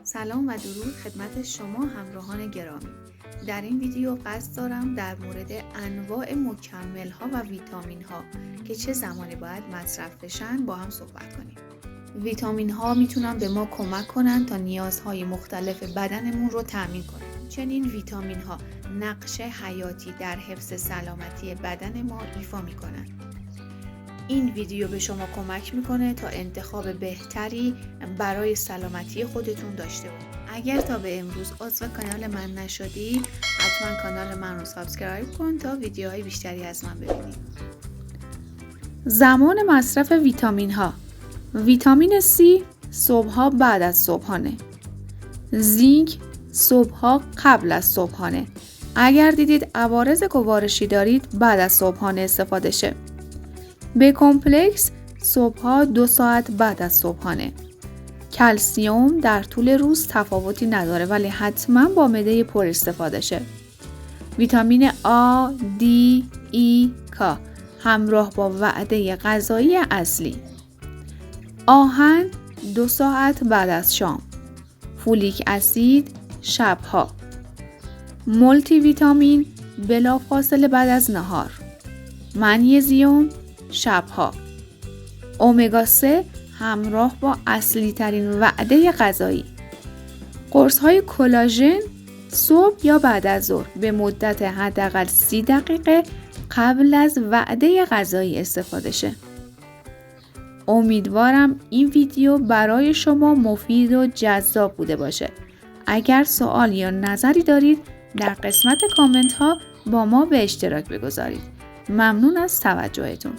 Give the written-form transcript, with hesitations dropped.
سلام و درود خدمت شما همراهان گرامی. در این ویدیو قصد دارم در مورد انواع مکمل ها و ویتامین ها که چه زمانی باید مصرف بشن با هم صحبت کنیم. ویتامین ها میتونن به ما کمک کنن تا نیازهای مختلف بدنمون رو تامین کنن. چنین ویتامین ها نقش حیاتی در حفظ سلامتی بدن ما ایفا میکنن. این ویدیو به شما کمک میکنه تا انتخاب بهتری برای سلامتی خودتون داشته باشید. اگر تا به امروز عضو کانال من نشدی، حتما کانال من رو سابسکرایب کن تا ویدیوهای بیشتری از من ببینید. زمان مصرف ویتامین ها: ویتامین C صبحها بعد از صبحانه، زینک صبحها قبل از صبحانه. اگر دیدید عوارض گوارشی دارید بعد از صبحانه استفاده شه. B کمپلکس صبحها 2 ساعت بعد از صبحانه. کلسیم در طول روز تفاوتی نداره ولی حتما با معده پر استفاده شه. ویتامین A, D, E, K همراه با وعده غذایی اصلی. آهن 2 ساعت بعد از شام. فولیک اسید شبها. مولتی ویتامین بلافاصله بعد از نهار. منیزیم شبها. امگا 3 همراه با اصلی ترین وعده غذایی. قرص های کلاژن صبح یا بعد از ظهر به مدت حداقل 30 دقیقه قبل از وعده غذایی استفاده شه. امیدوارم این ویدیو برای شما مفید و جذاب بوده باشه. اگر سوال یا نظری دارید در قسمت کامنت ها با ما به اشتراک بگذارید. ممنون از توجهتون.